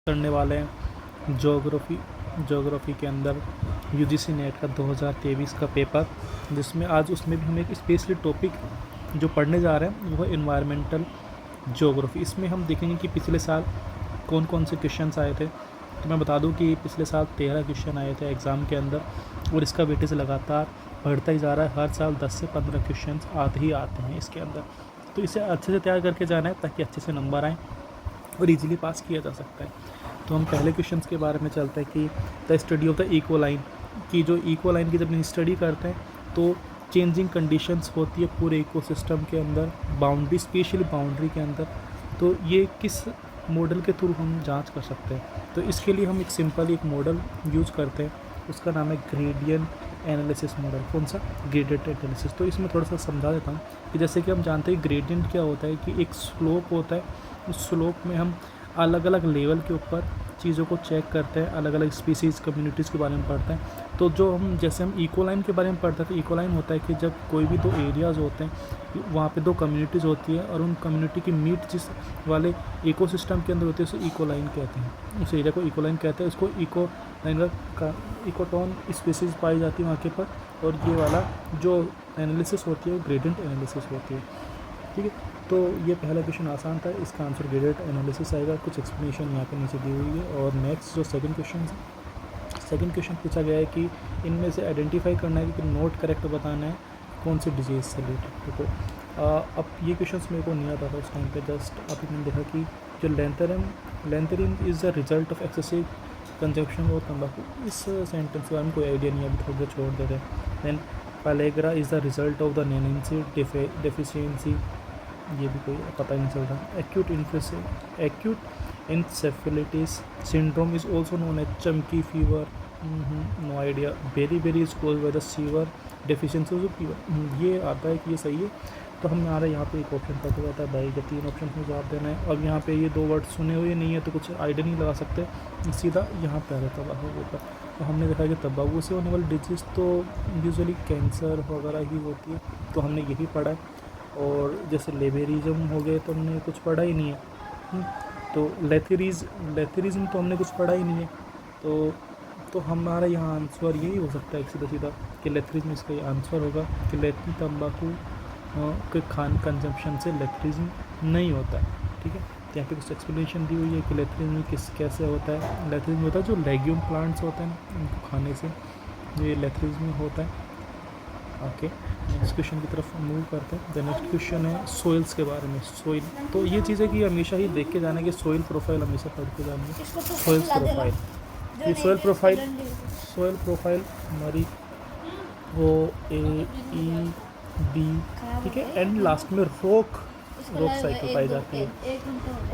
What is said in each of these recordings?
करने वाले हैं ज्योग्राफी के अंदर यूजीसी नेट का 2023 का पेपर, जिसमें आज उसमें भी हम एक स्पेशली टॉपिक जो पढ़ने जा रहे हैं वो है इन्वायरमेंटल ज्योग्राफी। इसमें हम देखेंगे कि पिछले साल कौन कौन से क्वेश्चंस आए थे। तो मैं बता दूं कि पिछले साल 13 क्वेश्चन आए थे एग्ज़ाम के अंदर, और इसका वेटेज लगातार बढ़ता ही जा रहा है। हर साल 10 से 15 क्वेश्चन आते ही आते हैं इसके अंदर। तो इसे अच्छे से तैयार करके जाना है ताकि अच्छे से नंबर आएँ और इजीली पास किया जा सकता है। तो हम पहले क्वेश्चंस के बारे में चलते हैं कि द स्टडी ऑफ द इकोलाइन की जो इकोलाइन की जब हम स्टडी करते हैं तो चेंजिंग कंडीशंस होती है पूरे इकोसिस्टम के अंदर, बाउंड्री स्पेशली बाउंड्री के अंदर। तो ये किस मॉडल के थ्रू हम जांच कर सकते हैं। तो इसके लिए हम एक सिंपल एक मॉडल यूज़ करते हैं, उसका नाम है ग्रेडियंट एनालिसिस मॉडल। कौन सा? Gradient analysis. तो इसमें थोड़ा सा समझा देता हूँ कि जैसे कि हम जानते हैं ग्रेडियंट क्या होता है कि एक स्लोप होता है, उस स्लोप में हम अलग अलग लेवल के ऊपर चीज़ों को चेक करते हैं, अलग अलग स्पीसीज़ कम्युनिटीज़ के बारे में पढ़ते हैं। तो जो हम जैसे हम इकोलाइन के बारे में पढ़ते हैं तो इकोलाइन होता है कि जब कोई भी दो एरियाज़ होते हैं वहाँ पे दो कम्युनिटीज़ होती है और उन कम्युनिटी की मीट जिस वाले इकोसिस्टम के अंदर होती है उसे इकोलाइन कहते हैं, उस एरिया को इकोलाइन कहते हैं। उसको इकोलाइन का इकोटोन स्पीसीज़ पाई जाती है वहाँ के पर, और ये वाला जो एनालिसिस होती है वो ग्रेडियंट एनालिसिस होती है। ठीक है, तो ये पहला क्वेश्चन आसान था, इसका आंसर ग्रेडियंट एनालिसिस आएगा। कुछ एक्सप्लेनेशन यहाँ पे नीचे दी हुई है। और नेक्स्ट जो सेकंड क्वेश्चन है, सेकंड क्वेश्चन पूछा गया है कि इनमें से आइडेंटिफाई करना है कि नोट करेक्ट बताना है कौन सी डिजीज़ से रिलेटेड। देखो अब ये क्वेश्चन मेरे को नहीं आता था उस टाइम पे, जस्ट अभी मैंने देखा कि जो lathyrism is the result of excessive consumption और तम्बाकू। इस सेंटेंस के बारे में कोई आइडिया नहीं है, अभी थोड़ा देर छोड़ देते हैं। Then pellagra is the result of the niacin deficiency, ये भी कोई पता नहीं चल रहा। Acute encephalitis syndrome is also known as chamki fever, no idea. Beri is called by the severe deficiency of fever, ये आता है कि ये सही है। तो हम आ रहे यहाँ पे एक ऑप्शन पता जाता है भाई, 3 ऑप्शन में जवाब देना है। अब यहाँ पे ये 2 वर्ड सुने हुए नहीं है तो कुछ आइडिया नहीं लगा सकते, सीधा यहाँ पे आ रहा तंबाकू के ऊपर। तो हमने देखा कि तंबाकू से होने वाली डिजीज़ तो यूजुअली कैंसर वगैरह ही होती है, तो हमने यही पढ़ा है। और जैसे लेबेरिज्म हो गए तो हमने कुछ पढ़ा ही नहीं है। तो लेथेरिज्म तो हमने कुछ पढ़ा ही नहीं है। तो हमारा यहाँ आंसर यही हो सकता है सीधा कि लेथेरिज्म इसका आंसर होगा कि लेथी तंबाकू के खान कंजम्पशन से लेथेरिज्म नहीं होता है। ठीक है, तो यहाँ पे कुछ एक्सप्लेनेशन दी हुई है कि लेथेरिज्म कैसे होता है। लेथेरिज्म होता है जो लेग्यूम प्लांट्स होते हैं उनको खाने से ये लेथेरिज्म होता है। ओके, नेक्स्ट क्वेश्चन की तरफ मूव करते हैं। द नेक्स्ट क्वेश्चन है सोइल्स के बारे में। सोइल, तो ये चीज़ है कि हमेशा ही देख के जाना कि सोइल प्रोफाइल हमेशा पढ़ के जाना है। सोइल्स प्रोफाइल, ये सोइल प्रोफाइल हमारी OAEB, ठीक है, एंड लास्ट में रॉक साइकिल पाई जाती है।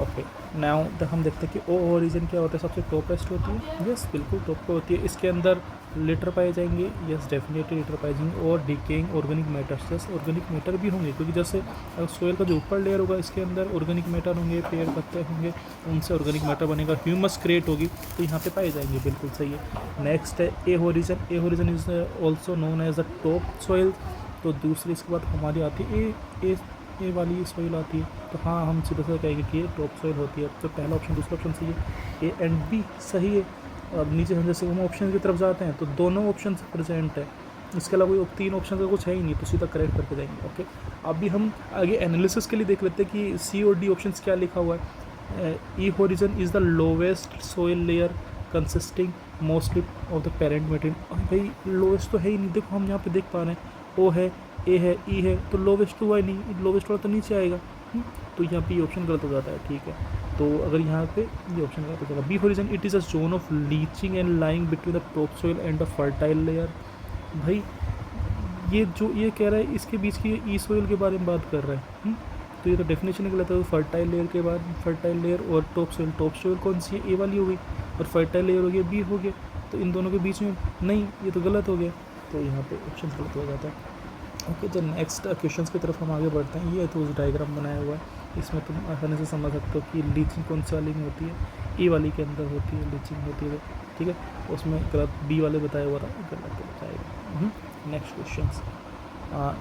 ओके, नाउ हम देखते हैं कि ओ ओरिजिन क्या होता है, सबसे टॉपेस्ट होती है। यस, बिल्कुल टॉप पे होती है। इसके अंदर लिटर पाए जाएंगे, यस डेफिनेटली लिटर पाए जाएंगे, और decaying organic matters, yes organic matter भी होंगे, क्योंकि जैसे सोइल का जो ऊपर लेयर होगा इसके अंदर ऑर्गेनिक मैटर होंगे, पेड़ पत्ते होंगे, उनसे ऑर्गेनिक मैटर बनेगा, ह्यूमस क्रिएट होगी, तो यहाँ पे पाए जाएंगे। बिल्कुल सही है। नेक्स्ट है A horizon is also known as the top soil. तो दूसरी इसके बाद हमारी आती है ए वाली सॉइल आती है। तो हाँ, हम सीधा सीधा कहेंगे कि ये टॉप सॉइल होती है। तो पहला ऑप्शन दूसरा ऑप्शन सही है, ए एंड बी सही है। अब नीचे हम जैसे हम ऑप्शन की तरफ जाते हैं तो दोनों ऑप्शन प्रेजेंट है, इसके अलावा कोई 3 ऑप्शन का कुछ है ही नहीं, तो सीधा करेक्ट करके जाएंगे। ओके, अभी हम आगे एनालिसिस के लिए देख लेते हैं कि सी और डी ऑप्शन क्या लिखा हुआ है। E horizon is the lowest soil layer consisting mostly of the parent material. भाई लोवेस्ट तो है ही नहीं, देखो हम यहाँ पे देख पा रहे हैं ओ है, ए है, ई है, तो लोवेस्ट तो हुआ ही नहीं, लोवेस्ट वाला तो नीचे आएगा। तो यहाँ पे ये ऑप्शन गलत हो जाता है। ठीक है, तो अगर यहाँ पे ये ऑप्शन गलत हो जाएगा। B horizon it is a zone of leaching and lying between the top soil and the fertile layer. भाई ये जो ये कह रहा है इसके बीच की ई सॉइल के बारे में बात कर रहा है। तो ये तो डेफिनेशन ही गलत है। फर्टाइल लेयर के बाद फर्टाइल लेयर और टॉप सॉइल कौन सी है? ए वाली हो गई, और फर्टाइल लेयर हो गया बी हो गया, तो इन दोनों के बीच में नहीं, ये तो गलत हो गया, तो यहाँ पे ऑप्शन गलत हो जाता है। ओके, तो नेक्स्ट क्वेश्चन की तरफ हम आगे बढ़ते हैं। ये तो उस डायग्राम बनाया हुआ है, इसमें तुम आसानी से समझ सकते हो कि लीचिंग कौन सी वाली में होती है। ई वाली के अंदर होती है लीचिंग होती है, ठीक है, उसमें गलत बी वाले बताया हुआ था, गलत बताएगा।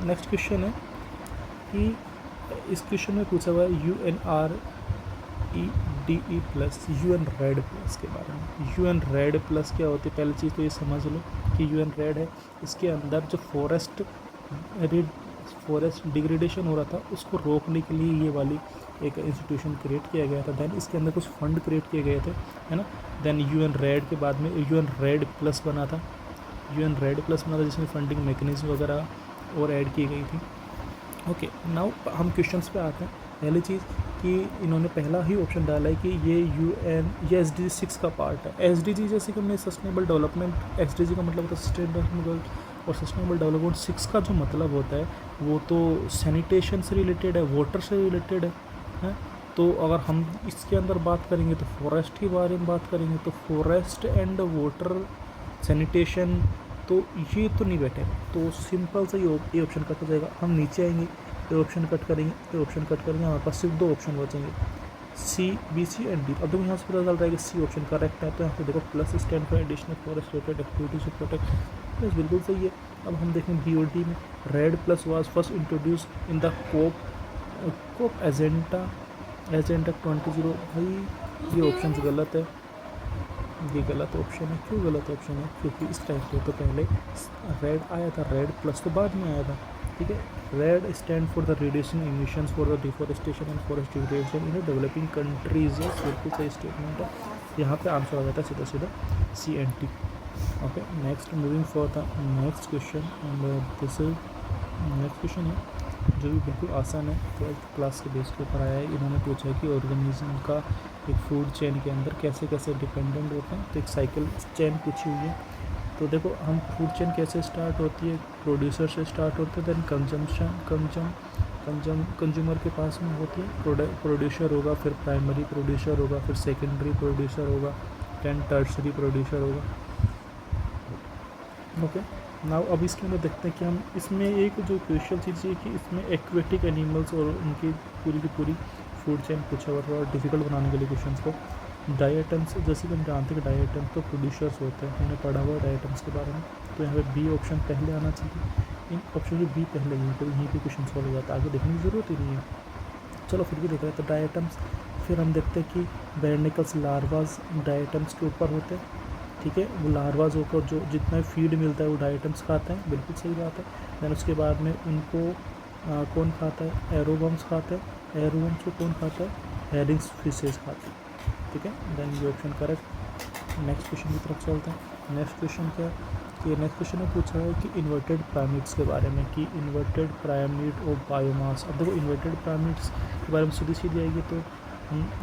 नेक्स्ट क्वेश्चन है कि इस क्वेश्चन में पूछा हुआ है UNRED UNTE plus, UN red plus के बारे में। UN रेड प्लस क्या होती है, पहली चीज़ तो ये समझ लो कि UN रेड है, इसके अंदर जो फॉरेस्ट डिग्रेडेशन हो रहा था उसको रोकने के लिए ये वाली एक इंस्टीट्यूशन क्रिएट किया गया था। देन इसके अंदर कुछ फंड क्रिएट किए गए थे, है ना। देन UN रेड के बाद में UN रेड प्लस बना था, UN रेड प्लस बना था जिसमें फंडिंग मैकेनिज्म वगैरह और ऐड की गई थी। ओके, नाउ हम क्वेश्चंस पे आते हैं। पहली चीज़ कि इन्होंने पहला ही ऑप्शन डाला है कि ये SDG 6 का पार्ट है। SDG जैसे कि हमने सस्टेनेबल डेवलपमेंट, SDG का मतलब होता है सस्टेनेबल, और सस्टेनेबल डेवलपमेंट 6 का जो मतलब होता है वो तो सैनिटेशन से रिलेटेड है, वाटर से रिलेटेड है। तो अगर हम इसके अंदर बात करेंगे तो फॉरेस्ट के बारे में बात करेंगे, तो फॉरेस्ट एंड वाटर सैनिटेशन तो ये तो नहीं बैठेगा, तो सिंपल सा ये ऑप्शन कट हो जाएगा। हम नीचे आएंगे, ये ऑप्शन कट करेंगे, ये ऑप्शन कट करेंगे, हमारे पास सिर्फ 2 ऑप्शन बचेंगे, C, B, C and D। अब देखो यहाँ से पता चल रहा है कि C ऑप्शन करेक्ट है, तो यहाँ पे देखो plus stand for additional forest related activities to protect, plus बिल्कुल सही है। अब हम देखें B और D में, red plus was first introduced in the COP agenda 20। भाई ये ऑप्शन गलत है, ये गलत ऑप्शन है। क्यों गलत ऑप्शन है? क्योंकि इस टाइप से तो पहले रेड आया था, रेड प्लस तो बाद में आया था, ठीक है। Red stand for the reducing emissions for the deforestation and forest degradation in developing countries. बिल्कुल सही स्टेटमेंट है, यहाँ पे आंसर आ जाता है सीधा सीधा C and T। Okay, next moving for the next question, and this is next question है जो भी बिल्कुल आसान है, 12th क्लास के बेस के ऊपर आया है। इन्होंने पूछा है कि ऑर्गेनिज्म का एक फूड चेन के अंदर कैसे कैसे डिपेंडेंट होते हैं, तो एक साइकिल चेन पूछी हुई है। तो देखो हम फूड चेन कैसे स्टार्ट होती है, प्रोड्यूसर से स्टार्ट होते हैं, देन कंज्यूमर के पास में होती है, प्रोड्यूसर होगा, फिर प्राइमरी प्रोड्यूसर होगा, फिर सेकेंडरी प्रोड्यूसर होगा, देन टर्सरी प्रोड्यूसर होगा। ओके, नाउ अब इसके अंदर देखते हैं कि हम इसमें एक जो क्रूशियल चीज़ है कि इसमें एक्वेटिक एनिमल्स और उनकी पूरी की पूरी फूड चेन पूछा हुआ था, और डिफ़िकल्ट बनाने के लिए क्वेश्चंस को। डाइटम्स, जैसे कि हम जानते हैं कि डाइटम्स तो प्रोड्यूसर्स होते हैं, हमने पढ़ा हुआ डाइटम्स के बारे में, तो यहाँ पे B ऑप्शन पहले आना चाहिए। इन ऑप्शन B पहले ही, तो यहीं पर क्वेश्चन सॉल्व हो जाता है, आगे देखने की ज़रूरत ही नहीं है। चलो फिर भी देख रहे हैं, तो डाइटम्स, फिर हम देखते हैं कि बैरनिकल्स लार्वाज डाइटम्स के ऊपर होते हैं, ठीक है। वो लार्वाज होकर जो जितना फीड मिलता है वो डाइटम्स खाते हैं, बिल्कुल सही बात है। दैन उसके बाद में उनको कौन खाता है? एरोवर्म्स खाते हैं। एरोवर्म्स को कौन खाता है? हेरिंग्स फिशेस खाते हैं, ठीक है। देन ये ऑप्शन करेक्ट। नेक्स्ट क्वेश्चन की तरफ चलते हैं। नेक्स्ट क्वेश्चन क्या है कि नेक्स्ट क्वेश्चन में पूछा है कि इन्वर्टेड पिरामिड्स के बारे में, कि इन्वर्टेड पिरामिड ऑफ बायोमास। अब देखो इन्वर्टेड पिरामिड्स के बारे में सीधी सीधी आएगी तो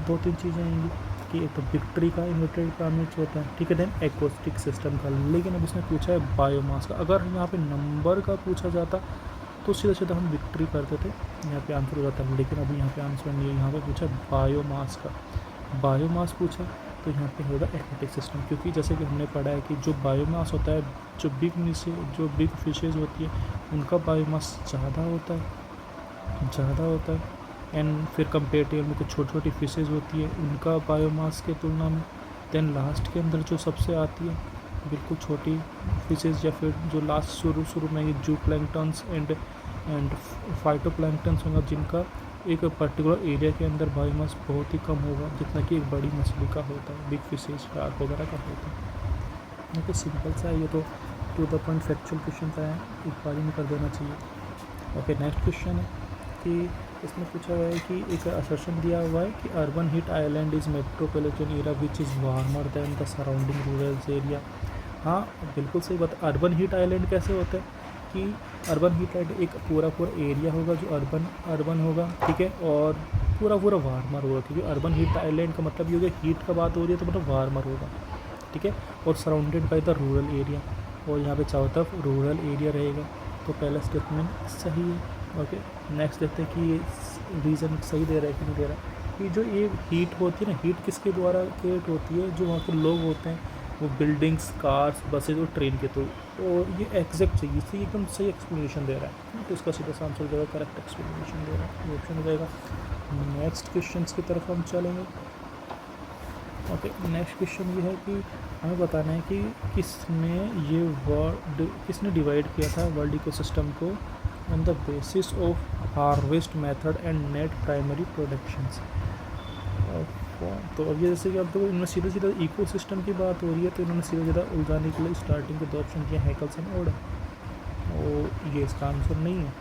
2-3 चीज़ें आएंगी कि एक तो बिग ट्री का इन्वर्टेड पिरामिड्स होता है, ठीक है। देन एक्वास्टिक सिस्टम का, लेकिन अब इसने पूछा है बायोमास का। अगर यहाँ पे नंबर का पूछा जाता तो सीधा सीधा हम बिग ट्री करते थे, यहाँ पे आंसर हो जाता है, लेकिन अभी यहाँ पे आंसर नहीं है। यहाँ पे पूछा बायोमास का, बायोमास पूछा तो यहाँ पे होगा एक्वाटिक सिस्टम, क्योंकि जैसे कि हमने पढ़ा है कि जो बायोमास होता है, जो बिग फिशेज़ होती है उनका बायोमास ज़्यादा होता है, एंड फिर कंपेरेटिव में कुछ छोटी छोटी फिशेज़ होती है उनका बायोमास के तुलना में। देन लास्ट के अंदर जो सबसे आती है बिल्कुल छोटी फिशेज़, या फिर जो लास्ट शुरू में ये जू प्लैंक्टन्स एंड फाइटोप्लैंक्टन्स होगा, जिनका एक पर्टिकुलर एरिया के अंदर बायोमास बहुत ही कम होगा, जितना कि एक बड़ी मछली का होता है, बिग फिशेज शार्क वगैरह का होता है। तो सिंपल सा है ये, तो to the point factual question है, एक बार में कर देना चाहिए। ओके, नेक्स्ट क्वेश्चन है कि इसमें पूछा हुआ है कि एक असर्शन दिया हुआ है कि urban heat island is metropolitan area which is warmer than the surrounding rural area. हाँ बिल्कुल सही बात। अर्बन हीट आइलैंड कैसे होता है कि अर्बन हीट आइलैंड एक पूरा एरिया होगा जो अर्बन होगा, ठीक है, और पूरा वार्मर होगा, क्योंकि अर्बन हीट आइलैंड का मतलब ये होगा हीट का बात हो रही है तो मतलब वार्मर होगा, ठीक है, और surrounded by the rural area, और यहाँ पे चारों तरफ रूरल एरिया रहेगा। तो पहला स्टेटमेंट सही है। ओके, नेक्स्ट देखते हैं कि ये रीज़न सही दे रहा है कि नहीं दे रहा। कि जो ये हीट होती है ना, हीट किसके द्वारा क्रिएट होती है? जो वहाँ के लोग होते हैं वो बिल्डिंग्स, कार्स, बसेज और ट्रेन के थ्रू, और ये एग्जैक्ट चाहिए, इसलिए एकदम सही एक्सप्लेनेशन दे रहा है, तो इसका सीधा आंसर हो जाएगा, करेक्ट एक्सप्लेनेशन दे रहा है, ये ऑप्शन हो जाएगा। नेक्स्ट क्वेश्चन की तरफ हम चलेंगे। ओके, नेक्स्ट क्वेश्चन ये है कि हमें बताना है कि किसने डिवाइड किया था वर्ल्ड इकोसिस्टम को on the basis of harvest method and net primary productions. तो अब ये जैसे कि अब तो इन्होंने सीधा सीधा इकोसिस्टम की बात हो रही है, तो इन्होंने सीधा सीधा उलझाने के लिए स्टार्टिंग के 2 ऑप्शन किए, हैकल्स एंड ओडा। और ये इसका आंसर नहीं है,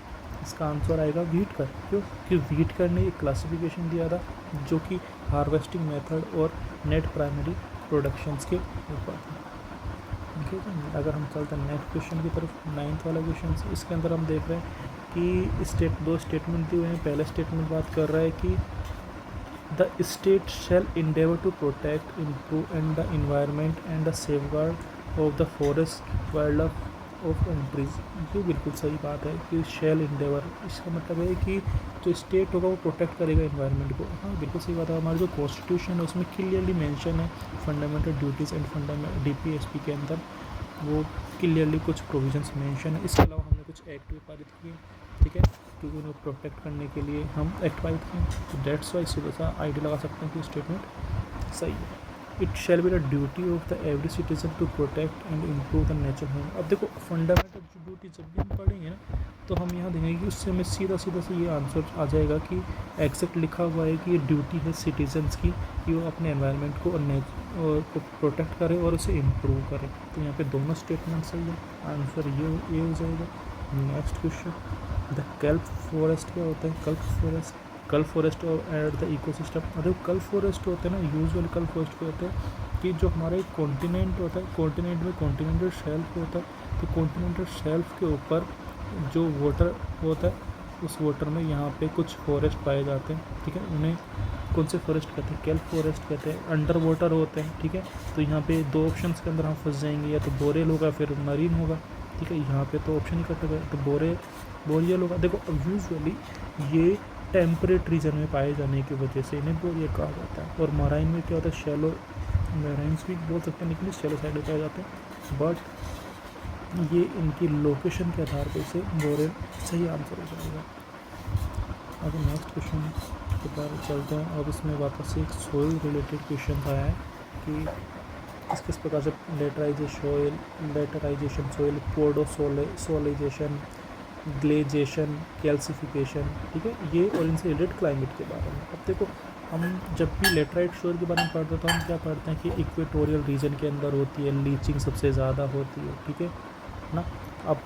इसका आंसर आएगा व्हीटकर। क्यों? क्योंकि व्हीटकर ने एक क्लासिफिकेशन दिया था जो कि हार्वेस्टिंग मेथड और नेट प्राइमरी प्रोडक्शंस के ऊपर था। ठीक है, अगर हम चलते हैं नेक्स्ट क्वेश्चन की तरफ, 9th वाला क्वेश्चन, इसके अंदर हम देख रहे हैं कि 2 स्टेटमेंट दिए हुए हैं। पहला स्टेटमेंट बात कर रहा है कि the state shall endeavour to protect, improve and the environment and the safeguard of the forest, wildlife of countries. ये बिल्कुल सही बात है कि शैल endeavour, इसका मतलब है कि जो स्टेट होगा वो प्रोटेक्ट करेगा इन्वायरमेंट को। हाँ, बिल्कुल सही बात है। हमारा जो कॉन्स्टिट्यूशन है उसमें क्लियरली मेंशन है fundamental duties and fundamental DPSP के अंदर वो क्लियरली कुछ प्रोविजंस मेंशन है। इसके अलावा हमने कुछ एक्ट भी पारित किए, ठीक है, क्योंकि उन्हें प्रोटेक्ट करने के लिए हम एक्ट पारित किए। तो डेट्स वाइज सीधा सा आइडिया लगा सकते हैं कि स्टेटमेंट सही है। It shall be the duty of the every citizen to protect and improve the nature home. अब देखो फंडामेंटल ड्यूटी जब भी हम पढ़ेंगे ना, तो हम यहाँ देखेंगे कि उससे हमें सीधा सीधा से ये आंसर आ जाएगा कि एग्जैक्ट लिखा हुआ है कि ये ड्यूटी है सिटीजन्स की कि वो अपने एनवायरनमेंट को और को प्रोटेक्ट करे और उसे इम्प्रूव करे। तो यहाँ पे दोनों स्टेटमेंट सही है, आंसर ये हो जाएगा। नेक्स्ट क्वेश्चन, द कल्प फॉरेस्ट क्या होता है? कल्प फॉरेस्ट एंड द इकोसिस्टम। अरे कल्प फॉरेस्ट होते हैं ना, यूजुअली कल्प फॉरेस्ट क्या होते हैं कि जो हमारा एक कॉन्टिनेंट होता है, कॉन्टिनेंट में कॉन्टिनेंटल शेल्फ होता है, तो कॉन्टिनेंटल शेल्फ के ऊपर जो वाटर होता है उस वाटर में यहाँ पे कुछ फॉरेस्ट पाए जाते हैं, ठीक है। उन्हें कौन से फॉरेस्ट कहते हैं? केल्प फॉरेस्ट कहते हैं। अंडर वाटर होते हैं, ठीक है। तो यहाँ पे 2 ऑप्शंस के अंदर हम फंस जाएंगे, या तो बोरेल होगा फिर मरीन होगा, ठीक है। यहाँ पे तो ऑप्शन ही कट गए, तो बोरियल होगा। देखो अब यूजुअली ये टेम्परेट रीजन में पाए जाने की वजह से इन्हें बोरियल कहा जाता है। और मराइन में क्या होता है? शैलो मैराइन्स भी बोल सकते हैं, लेकिन शैलो साइड में पाए जाते हैं, बट ये इनकी लोकेशन के आधार पर इसे बोरेल सही आंसर हो जाएगा। अब नेक्स्ट क्वेश्चन के बारे चलते हैं। अब इसमें वापस से एक सोइल रिलेटेड क्वेश्चन आया है कि किस प्रकार से लेटराइजेशन सोइल, पोडोसोलाइजेशन, ग्लेजेशन, कैल्सिफिकेशन, ठीक है, ये और इनसे रिलेटेड क्लाइमेट के बारे में। अब देखो हम जब भी लेटराइट सोइल के बारे में पढ़ते हैं तो हम क्या पढ़ते हैं कि इक्वेटोरियल रीजन के अंदर होती है, लीचिंग सबसे ज़्यादा होती है, ठीक है ना। अब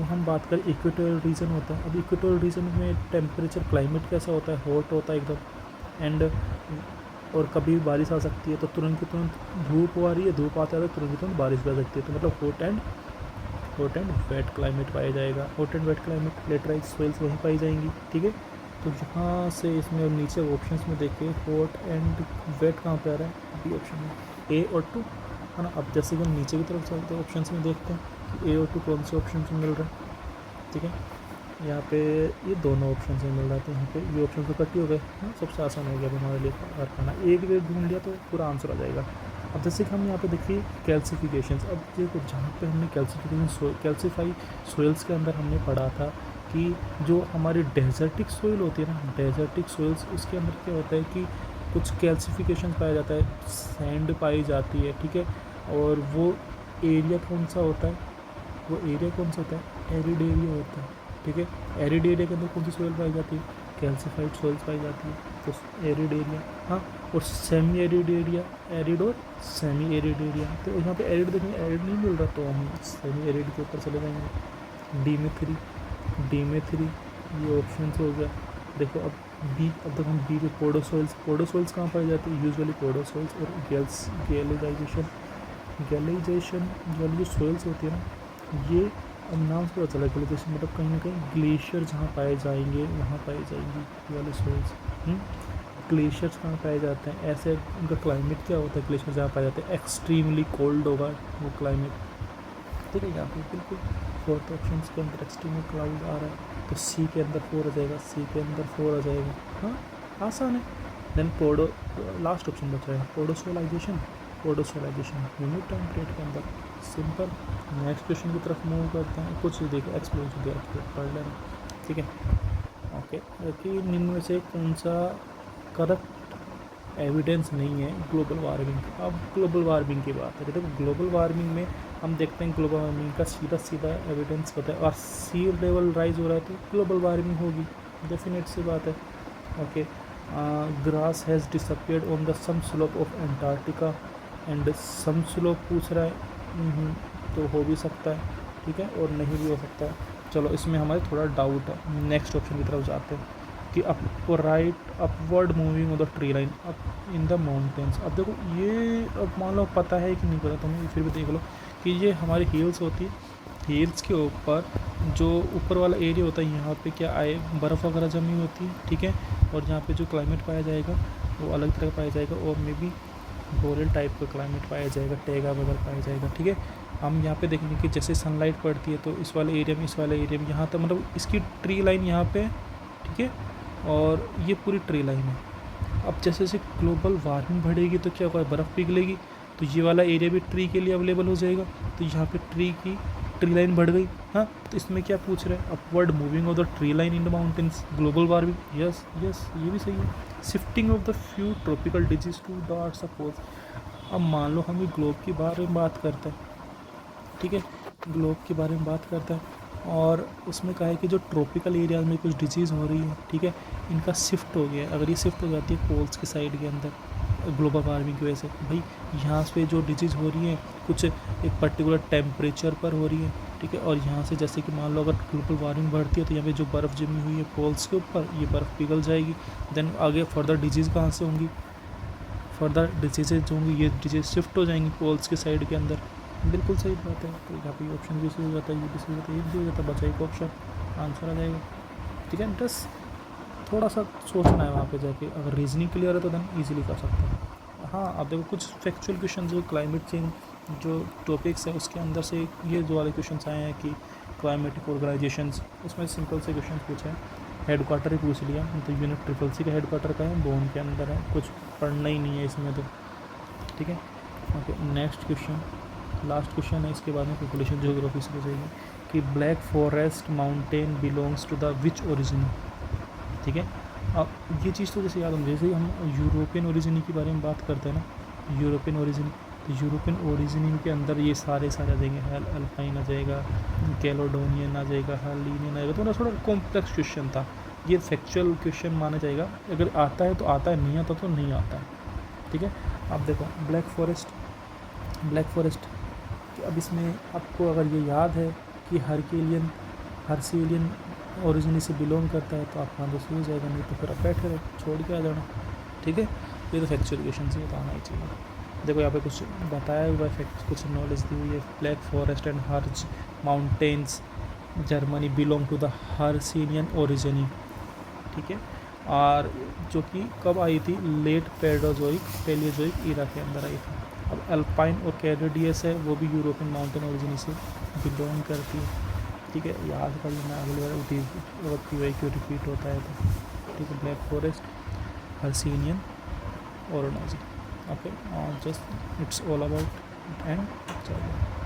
हम बात करें इक्वेटोरियल रीजन होता है। अब इक्वेटोरियल रीजन में टेम्परेचर क्लाइमेट कैसा होता है? हॉट होता है एकदम, एंड और कभी बारिश आ सकती है तो तुरंत की तुरंत धूप आ रही है, धूप आते आते तुरंत की तुरंत बारिश भी आ सकती है। तो मतलब हॉट एंड वेट क्लाइमेट पाया जाएगा। Hot and wet climate laterite soils वहीं पाई जाएंगी, ठीक है। तो यहाँ से इसमें नीचे ऑप्शंस में देखिए हॉट एंड वेट कहाँ पे आ रहा है? बी ऑप्शन में, A और 2, है ना। अब जैसे कि हम नीचे की तरफ चलते हैं ऑप्शंस में देखते हैं कि A और 2 कौन से ऑप्शन में मिल रहे हैं, ठीक है। यहाँ पे ये दोनों ऑप्शन से मिल रहा था, यहाँ पे ये ऑप्शन तो कट ही हो गए, हाँ, सबसे आसान हो गया हमारे लिए और खाना। एक बार ढूंढ लिया तो पूरा आंसर आ जाएगा। अब जैसे कि हम यहाँ पे देखिए कैल्सिफिकेशंस। अब देखो जहाँ पे हमने कैल्सीफाई सोइल्स के अंदर हमने पढ़ा था कि जो हमारी डेजर्टिक सोइल होती है ना, डेजर्टिक सोइल्स, उसके अंदर क्या होता है कि कुछ कैल्सिफिकेशन पाया जाता है, सैंड पाई जाती है, ठीक है। और वो एरिया कौन सा होता है? वो एरिया कौन सा होता है? एरिड एरिया होता है, ठीक है। एरिड एरिया के अंदर कौन सी सोइल पाई जाती है? कैल्सिफाइड सोइल्स पाई जाती है, तो एरिड एरिया, हाँ। और सेमी एरिड एरिया, एरिड और सेमी एरिड एरिया। तो यहाँ पे एरिड देखेंगे, एरिड नहीं मिल रहा तो हम सेमी एरिड के ऊपर चले जाएंगे। डी में 3 ये ऑप्शन हो गया। देखो अब तक हम बी पे पोडोसोइल्स कहाँ पाई जाती है? यूजुअली पोडोसोइल्स और गैलेजाइजेशन वाली जो सोइल्स होती है ना, ये अब नाम से पता चला गैलेजाइजेशन मतलब कहीं ना कहीं ग्लेशियर जहाँ पाए जाएंगे वहाँ पाई जाएंगी ये वाले सोइल्स। ग्लेशियर्स कहाँ पाए जाते हैं? ऐसे उनका क्लाइमेट क्या होता है? ग्लेशियर जहाँ पाए जाते हैं एक्सट्रीमली कोल्ड होगा वो क्लाइमेट, ठीक है। यहाँ पे बिल्कुल 4th ऑप्शन के अंदर एक्सट्रीमली क्लाउड आ रहा है, तो सी के अंदर 4 आ जाएगा, सी के अंदर 4 आ जाएगा, हाँ, आसान है। देन लास्ट ऑप्शन बचा है पोडोसोलाइजेशन ह्यूमिड टेम्परेट के अंदर, सिंपल। नेक्स्ट क्वेश्चन की तरफ मूव करते हैं। कुछ देखो एक्सप्लोजन दिया पढ़ लेना, ठीक है, ओके। कि निम्न में से कौन सा करेक्ट एविडेंस नहीं है ग्लोबल वार्मिंग? अब ग्लोबल वार्मिंग की बात है, देखो ग्लोबल वार्मिंग में हम देखते हैं ग्लोबल वार्मिंग का सीधा एविडेंस होता है, और सी लेवल राइज हो रहा है तो ग्लोबल वार्मिंग होगी, डेफिनेट सी बात है, okay. Grass has disappeared on the some slope of Antarctica and some slope पूछ रहा है। तो हो भी सकता है, ठीक है, और नहीं भी हो सकता है। चलो इसमें हमारे थोड़ा डाउट है। नेक्स्ट ऑप्शन की तरफ जाते हैं कि upward moving on the tree line up in the mountains. अब देखो ये, अब मान लो पता है कि नहीं पता तुम्हें, फिर भी देख लो कि ये हमारी हिल्स होती है। हिल्स के ऊपर जो ऊपर वाला एरिया होता है, यहाँ पे क्या आए बर्फ़ वगैरह जमी होती है, ठीक है, और यहाँ पे जो क्लाइमेट पाया जाएगा वो अलग तरह का पाया जाएगा, और मे बी बोरेल टाइप का क्लाइमेट पाया जाएगा, टैगा वगैरह पाया जाएगा, ठीक है। हम यहाँ पे देखेंगे कि जैसे सनलाइट पड़ती है तो इस वाले एरिया में, इस वाले एरिया में, यहाँ तक मतलब इसकी ट्री लाइन यहाँ पे, ठीक है, और ये पूरी ट्री लाइन है। अब जैसे जैसे ग्लोबल वार्मिंग बढ़ेगी तो क्या होगा, बर्फ़ पिघलेगी, तो ये वाला एरिया भी ट्री के लिए अवेलेबल हो जाएगा, तो यहाँ पे ट्री लाइन बढ़ गई। हाँ, तो इसमें क्या पूछ रहे हैं, upward moving of the tree line in the mountains, global warming, yes yes ये भी सही है। Shifting of the few tropical disease to the earth suppose. अब मान लो हम ग्लोब के बारे में बात करते हैं, ठीक है, ग्लोब के बारे में बात करता है, और उसमें कहा है कि जो ट्रॉपिकल एरियाज में कुछ डिजीज़ हो रही है, ठीक है, इनका शिफ्ट हो गया है। अगर ये शिफ्ट हो जाती है पोल्स के साइड के अंदर ग्लोबल वार्मिंग की वजह से, भाई यहाँ पे जो डिजीज़ हो रही है कुछ एक पर्टिकुलर टेम्परेचर पर हो रही है, ठीक है, और यहाँ से जैसे कि मान लो अगर ग्लोबल वार्मिंग बढ़ती है तो यहाँ पे जो बर्फ़ जमी हुई है पोल्स के ऊपर, ये बर्फ़ पिघल जाएगी, देन आगे फर्दर डिजीज़ कहाँ से होंगी, फर्दर डिजीज़ जो होंगी, ये डिजीज़ शिफ्ट हो जाएंगी पोल्स के साइड के अंदर। बिल्कुल सही बात है। तो यहाँ पे ऑप्शन भी सही हो जाता है, ये भी सही होता है, ये भी सही हो जाता है, बचा एक ऑप्शन, आंसर आ जाएगा, ठीक है। बस थोड़ा सा सोचना है वहाँ पे जाके, अगर रीजनिंग क्लियर है तो देन ईजिली कर सकते हैं। हाँ, अब देखो कुछ फैक्चुअल क्वेश्चन जो क्लाइमेट चेंज जो टॉपिक्स है उसके अंदर से ये जो वाले क्वेश्चन आए हैं कि क्लाइमेटिक ऑर्गेनाइजेशंस, उसमें सिंपल से क्वेश्चन पूछे हैं। हेड क्वार्टर ही पूछ लिया, तो यूनिट CCC का हेड क्वार्टर का है, बोन के अंदर है, कुछ पढ़ना ही नहीं है इसमें तो, ठीक है। Okay, next question, last question है, इसके बाद में पॉपुलेशन जियोग्राफी से जाएगी कि Black Forest mountain belongs to the which origin, ठीक है। अब ये चीज़ तो जैसे याद होनी, जैसे हम यूरोपियन ओरिजिन के बारे में बात करते हैं ना, यूरोपियन ओरिजिन, तो यूरोपियन ओरिजिन के अंदर ये सारे आ जाएंगे, अल्पाइन आ जाएगा, कैलोडोनियन आ जाएगा, हार्लीनियन आ जाएगा, तो ना थोड़ा कॉम्प्लेक्स क्वेश्चन था, ये फैक्चुअल क्वेश्चन माना जाएगा, अगर आता है तो आता है, नहीं आता तो नहीं आता है, ठीक है। अब देखो ब्लैक फॉरेस्ट, अब इसमें आपको अगर ये याद है कि हर्सिलियन ओरिजिन से बिलोंग करता है तो आपका आंसर सही हो जाएगा, नहीं तो फिर आप बैठे रहो, छोड़ के आ जाना, ठीक है। ये तो फैक्चुअल क्वेश्चन से बताना ही चाहिए। देखो यहाँ पे कुछ बताया हुआ है, कुछ नॉलेज दी हुई है। Black Forest and Harz Mountains Germany belong to the Hercynian origin, ठीक है, और जो कि कब आई थी, लेट पैलियोजोइक ईरा के अंदर आई थी। अब अल्पाइन और कैनेडियस है, वो भी यूरोपियन माउंटेन ओरिजिन से बिलोंग करती है, ठीक है। याद कर लेना, अगली बार क्यों रिपीट होता है तो, ठीक है। Black Forest, Hercynian origin, okay, just it's all about and चलो।